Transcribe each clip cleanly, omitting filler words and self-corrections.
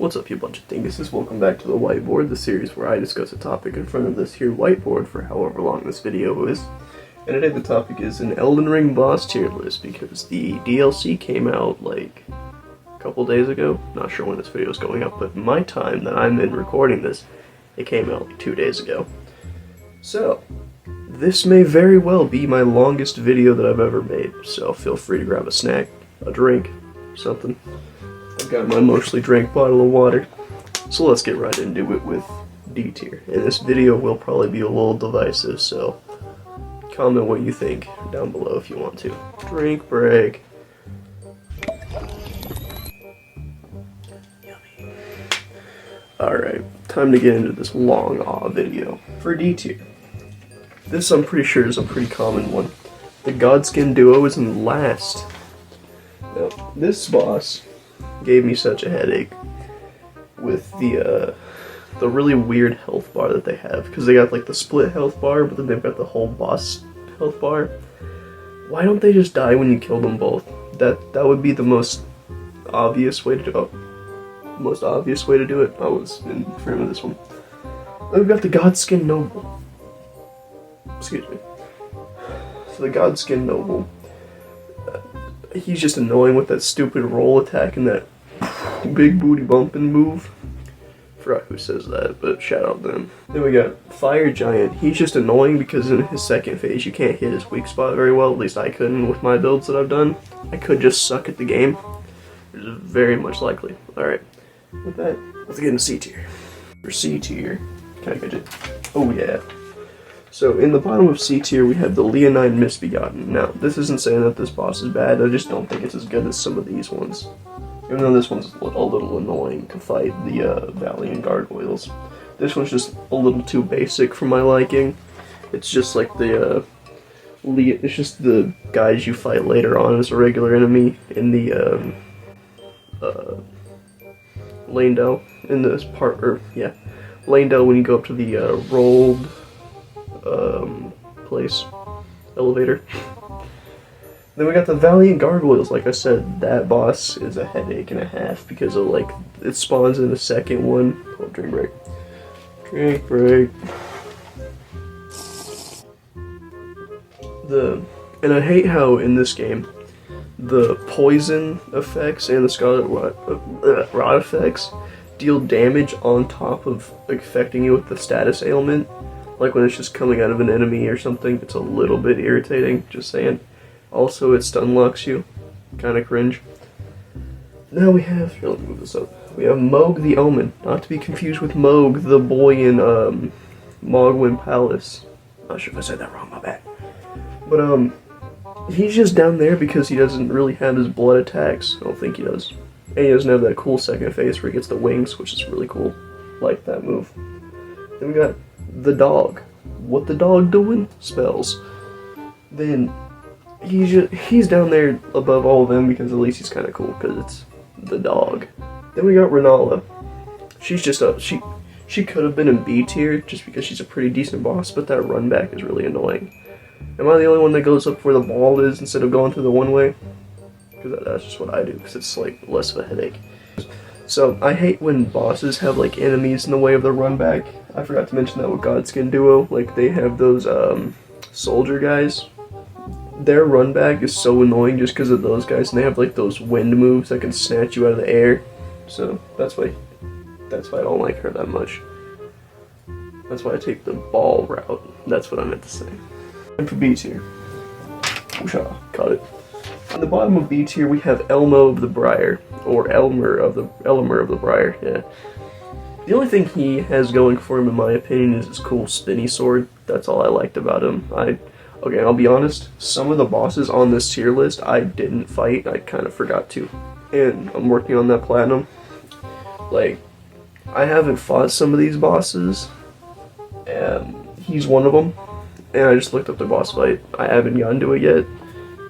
What's up, you bunch of dinguses? Welcome back to the whiteboard, the series where I discuss a topic in front of this here whiteboard for however long this video is. And today the topic is an Elden Ring boss tier list because the DLC came out like a couple days ago. Not sure when this video is going up, but my time that I'm in recording this, it came out like 2 days ago. So, this may very well be my longest video that I've ever made, so feel free to grab a snack, a drink, something. I've got my mostly drank bottle of water, so let's get right into it with D tier. And this video will probably be a little divisive, so comment what you think down below if you want to. Drink break. Yummy. Alright, time to get into this long video. For D tier, this I'm pretty sure is a pretty common one. The Godskin duo is in last. Now, this boss gave me such a headache with the really weird health bar that they have, because they got like the split health bar, but then they've got the whole boss health bar. Why don't they just die when you kill them both? That would be the most obvious way to do it. I was in front of this one. Then we've got the Godskin Noble. Excuse me. So the Godskin Noble, he's just annoying with that stupid roll attack and that big booty bumping move. Forgot who says that, but shout out them. Then we got Fire Giant. He's just annoying because in his second phase you can't hit his weak spot very well. At least I couldn't with my builds that I've done. I could just suck at the game, which is very much likely. Alright, with that, let's get into C tier. For C tier, can I get it? Oh yeah. So in the bottom of C tier we have the Leonine Misbegotten. Now this isn't saying that this boss is bad, I just don't think it's as good as some of these ones. Even though this one's a little annoying to fight the Valiant Gargoyles. This one's just a little too basic for my liking. It's just like it's just the guys you fight later on as a regular enemy in the Leyndell in this part, or yeah, Leyndell when you go up to the rolled place, elevator. Then we got the Valiant Gargoyles. Like I said, that boss is a headache and a half because of like it spawns in the second one. Oh, drink break. Drink break. And I hate how in this game the poison effects and the scarlet rot effects deal damage on top of affecting you with the status ailment. Like when it's just coming out of an enemy or something, it's a little bit irritating, just saying. Also, it stun locks you. Kinda cringe. Now we have, here, let me move this up. We have Mohg the Omen, not to be confused with Mohg, the boy in Mogwyn Palace. Not sure if I said that wrong, my bad. But he's just down there because he doesn't really have his blood attacks. I don't think he does. And he doesn't have that cool second phase where he gets the wings, which is really cool. Like that move. Then we got the dog. What the dog doing? Spells. Then he's down there above all of them because at least he's kind of cool because it's the dog. Then we got Renala. She's just she could have been in B tier just because she's a pretty decent boss, but that run back is really annoying. Am I the only one that goes up where the ball is instead of going through the one way? Because that's just what I do because it's like less of a headache. So I hate when bosses have like enemies in the way of the run back. I forgot to mention that with Godskin Duo. Like they have those soldier guys. Their run back is so annoying just because of those guys, and they have like those wind moves that can snatch you out of the air. So that's why I don't like her that much. That's why I take the ball route. That's what I meant to say. And for B tier, caught it. On the bottom of B tier we have Elmo of the Briar, or Elmer of the Briar. Yeah. The only thing he has going for him, in my opinion, is his cool spinny sword. That's all I liked about him. Okay, I'll be honest, some of the bosses on this tier list I didn't fight, I kind of forgot to. And I'm working on that platinum. Like, I haven't fought some of these bosses, and he's one of them. And I just looked up the boss fight. I haven't gotten to it yet,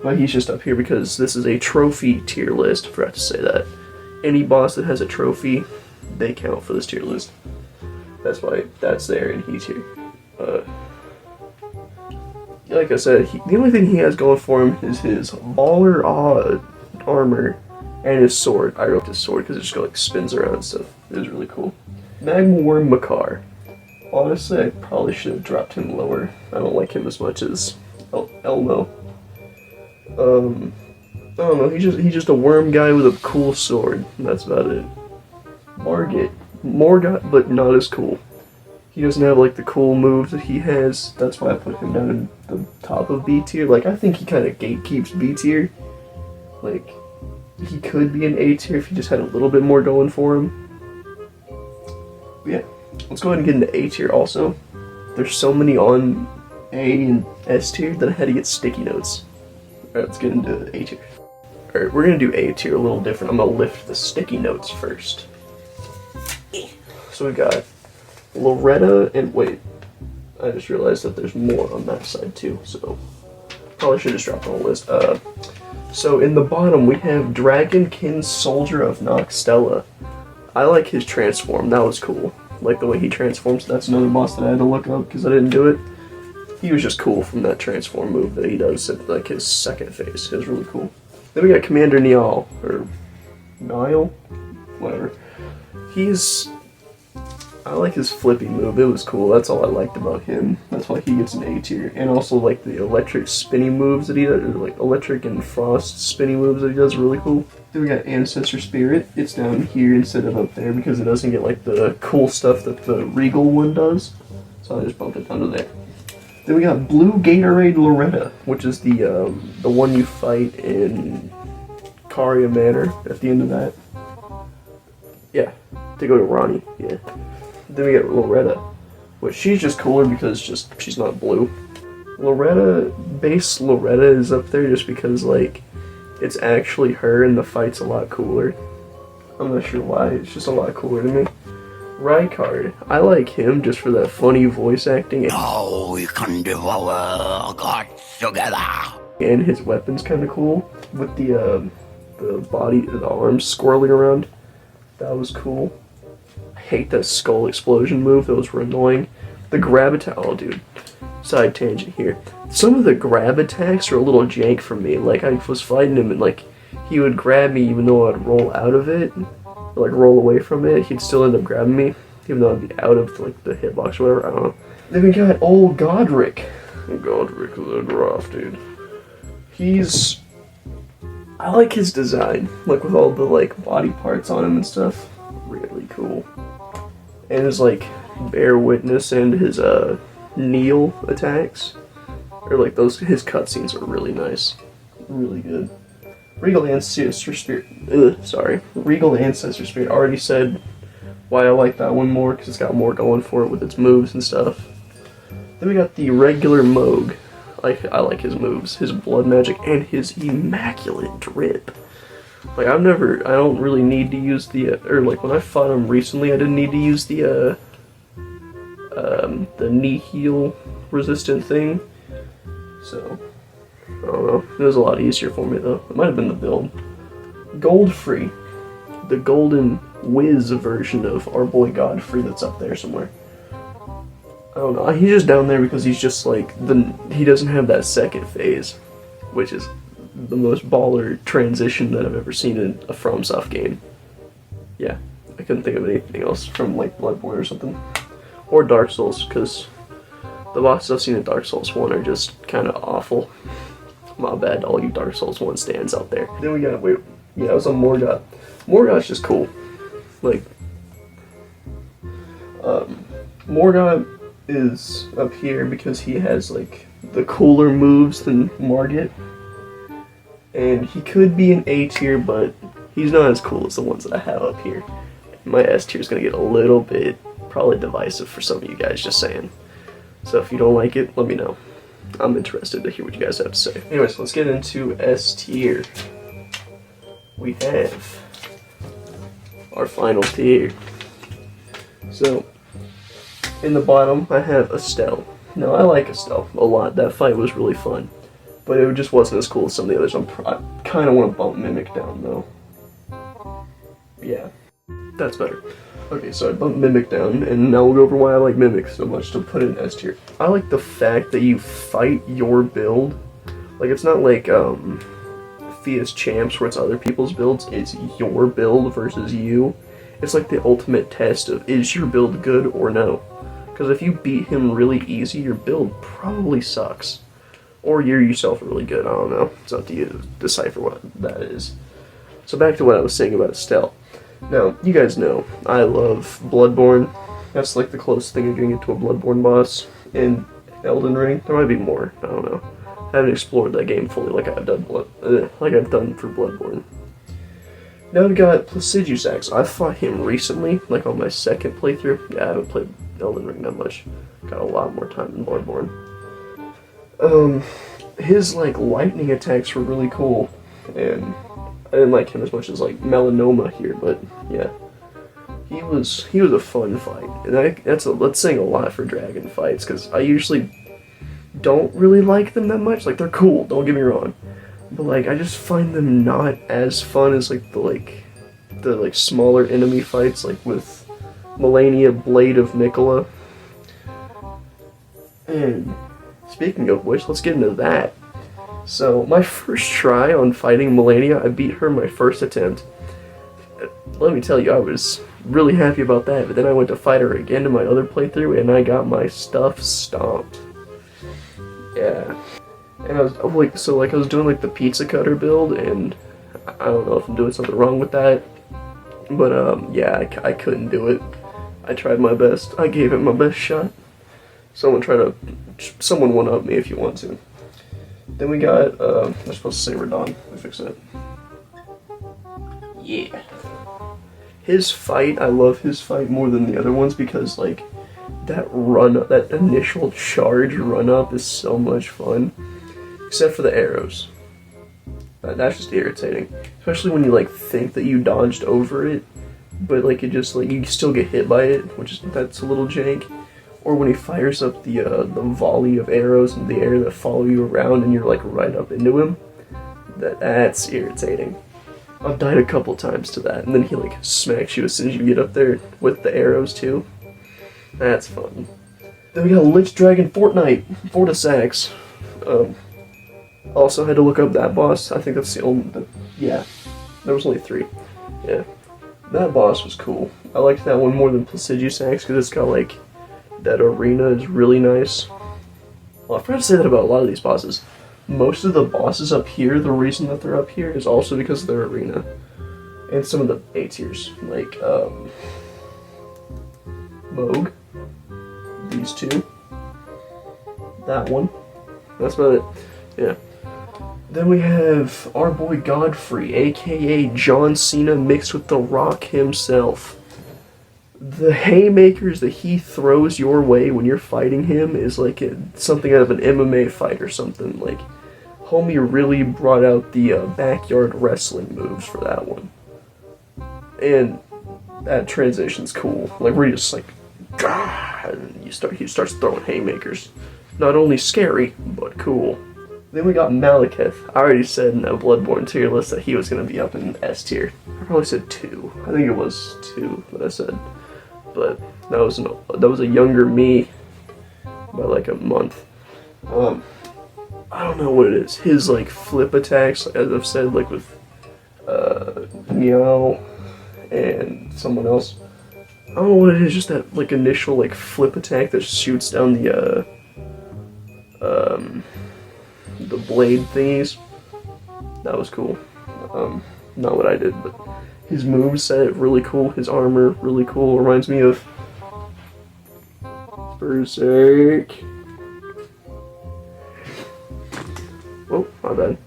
but he's just up here because this is a trophy tier list, I forgot to say that. Any boss that has a trophy, they count for this tier list. That's why that's there and he's here. Like I said, the only thing he has going for him is his baller armor And his sword. I wrote his sword because it just like spins around and stuff. It was really cool. Magmaworm Makar. Honestly, I probably should have dropped him lower. I don't like him as much as Elmo. I don't know. He's just a worm guy with a cool sword. That's about it. Morgot, but not as cool. He doesn't have like the cool moves that he has. That's why I put him down in the top of B tier. Like, I think he kind of gatekeeps B tier. Like, he could be an A tier if he just had a little bit more going for him. But yeah, let's go ahead and get into A tier also. There's so many on A and S tier that I had to get sticky notes. Alright, let's get into A tier. Alright, we're gonna do A tier a little different. I'm gonna lift the sticky notes first. So we got Loretta, and wait, I just realized that there's more on that side too, so probably should just drop the whole list. So in the bottom we have Dragonkin Soldier of Noxtella. I like his transform, that was cool. Like the way he transforms. That's another boss that I had to look up because I didn't do it. He was just cool from that transform move that he does at like his second phase. It was really cool. Then we got Commander Niall, or Niall? Whatever. I like his flippy move, it was cool, that's all I liked about him. That's why he gets an A tier. And also like the electric spinny moves that he does, or like electric and frost spinny moves that he does are really cool. Then we got Ancestor Spirit, it's down here instead of up there because it doesn't get like the cool stuff that the Regal one does. So I just bumped it down to there. Then we got Blue Gatorade Loretta, which is the one you fight in Caria Manor at the end of that. Yeah, to go to Ronnie, yeah. Then we get Loretta, which she's just cooler because she's not blue. Base Loretta is up there just because like it's actually her and the fight's a lot cooler. I'm not sure why, it's just a lot cooler to me. Rykard, I like him just for that funny voice acting. Oh, we can devour gods together. And his weapon's kind of cool with the body, the arms swirling around. That was cool. I hate that skull explosion move, those were annoying. The grab attack, oh dude, side tangent here. Some of the grab attacks are a little jank for me. Like I was fighting him and like he would grab me even though I'd roll out of it, or like roll away from it, he'd still end up grabbing me, even though I'd be out of like the hitbox or whatever, I don't know. Then we got old Godric. Godric the Gruff, dude. I like his design, like with all the like body parts on him and stuff. Really cool. And his like Bear Witness and his kneel attacks, or like his cutscenes are really nice, really good. Regal Ancestor Spirit. Regal Ancestor Spirit. Already said why I like that one more because it's got more going for it with its moves and stuff. Then we got the regular Moog. I like his moves, his blood magic, and his immaculate drip. Like I don't really need to use or like when I fought him recently, I didn't need to use the knee heel resistant thing. So, I don't know, it was a lot easier for me though. It might have been the build. Goldfree, the golden whiz version of our boy Godfrey that's up there somewhere. I don't know, he's just down there because he's just like, he doesn't have that second phase, which is the most baller transition that I've ever seen in a FromSoft game. Yeah, I couldn't think of anything else from like Bloodborne or something. Or Dark Souls, because the bosses I've seen in Dark Souls 1 are just kind of awful. My bad to all you Dark Souls 1 stands out there. Then we got, it was a Morgot. Morgot's just cool. Like, Morgot is up here because he has like the cooler moves than Margit. And he could be an A tier, but he's not as cool as the ones that I have up here. My S tier is going to get a little bit probably divisive for some of you guys, just saying. So if you don't like it, let me know. I'm interested to hear what you guys have to say. Anyways, let's get into S tier. We have our final tier. So, in the bottom, I have Estelle. Now, I like Estelle a lot. That fight was really fun. But it just wasn't as cool as some of the others. I kind of want to bump Mimic down, though. Yeah, that's better. Okay, so I bumped Mimic down, and now we'll go over why I like Mimic so much to put it in S tier. I like the fact that you fight your build. Like, it's not like, vs champs where it's other people's builds, it's your build versus you. It's like the ultimate test of is your build good or no. Because if you beat him really easy, your build probably sucks. Or you're yourself really good, I don't know. It's up to you to decipher what that is. So back to what I was saying about Estelle. Now, you guys know, I love Bloodborne. That's like the closest thing you're getting to a Bloodborne boss in Elden Ring. There might be more, I don't know. I haven't explored that game fully like I've done for Bloodborne. Now we got Placidusax. I fought him recently, like on my second playthrough. Yeah, I haven't played Elden Ring that much. Got a lot more time than Bloodborne. His like lightning attacks were really cool, and I didn't like him as much as like Melanoma here, but yeah, he was a fun fight, and that's saying a lot for dragon fights because I usually don't really like them that much. Like they're cool, don't get me wrong, but like I just find them not as fun as like the smaller enemy fights, like with Melania Blade of Nicola. And speaking of which, let's get into that. So, my first try on fighting Melania, I beat her my first attempt. Let me tell you, I was really happy about that, but then I went to fight her again in my other playthrough, and I got my stuff stomped. Yeah. And I was I was doing like the pizza cutter build, and I don't know if I'm doing something wrong with that, but yeah, I couldn't do it. I tried my best. I gave it my best shot. Someone one up me if you want to. Then we got, I'm supposed to say Radon. Let me fix that. Yeah. His fight, I love his fight more than the other ones because, like, that initial charge run up is so much fun. Except for the arrows. That's just irritating. Especially when you, like, think that you dodged over it, but, like, it just, like, you still get hit by it, that's a little jank. Or when he fires up the volley of arrows in the air that follow you around and you're like right up into him. That's irritating. I've died a couple times to that, and then he like smacks you as soon as you get up there with the arrows too. That's fun. Then we got Lich Dragon Fortisax. Also had to look up that boss. I think that's the only. Yeah, there was only 3. Yeah, that boss was cool. I liked that one more than Placidusax because it's got like. That arena is really nice. Well, I forgot to say that about a lot of these bosses. Most of the bosses up here, the reason that they're up here is also because of their arena. And some of the A tiers, like, Moog. These 2. That one. That's about it. Yeah. Then we have our boy Godfrey, aka John Cena mixed with The Rock himself. The haymakers that he throws your way when you're fighting him is like something out of an MMA fight or something. Like, homie really brought out the backyard wrestling moves for that one. And that transition's cool. Like, where you just like, and he starts throwing haymakers. Not only scary, but cool. Then we got Malekith. I already said in that Bloodborne tier list that he was going to be up in S tier. I probably said 2. I think it was 2 that I said. But that was a younger me by like a month. I don't know what it is. His like flip attacks, as I've said, like with Meow and someone else. I don't know what it is. Just that like initial like flip attack that shoots down the blade thingies. That was cool. Not what I did, but. His moveset, really cool. His armor, really cool. Reminds me of Berserk. Oh, my bad.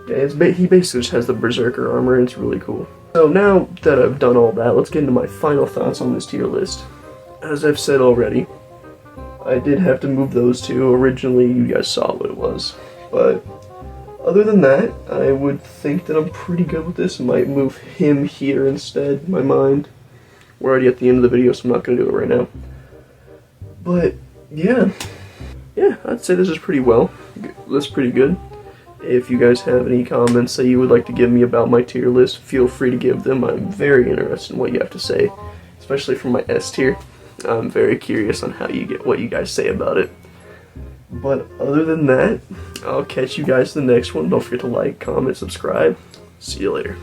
Yeah, he basically just has the Berserker armor, and it's really cool. So now that I've done all that, let's get into my final thoughts on this tier list. As I've said already, I did have to move those 2. Originally, you guys saw what it was. But other than that, I would think that I'm pretty good with this. I might move him here instead, in my mind. We're already at the end of the video, so I'm not going to do it right now. But, yeah. Yeah, I'd say this is pretty well. That's pretty good. If you guys have any comments that you would like to give me about my tier list, feel free to give them. I'm very interested in what you have to say, especially for my S tier. I'm very curious on what you guys say about it. But other than that, I'll catch you guys in the next one. Don't forget to like, comment, subscribe. See you later.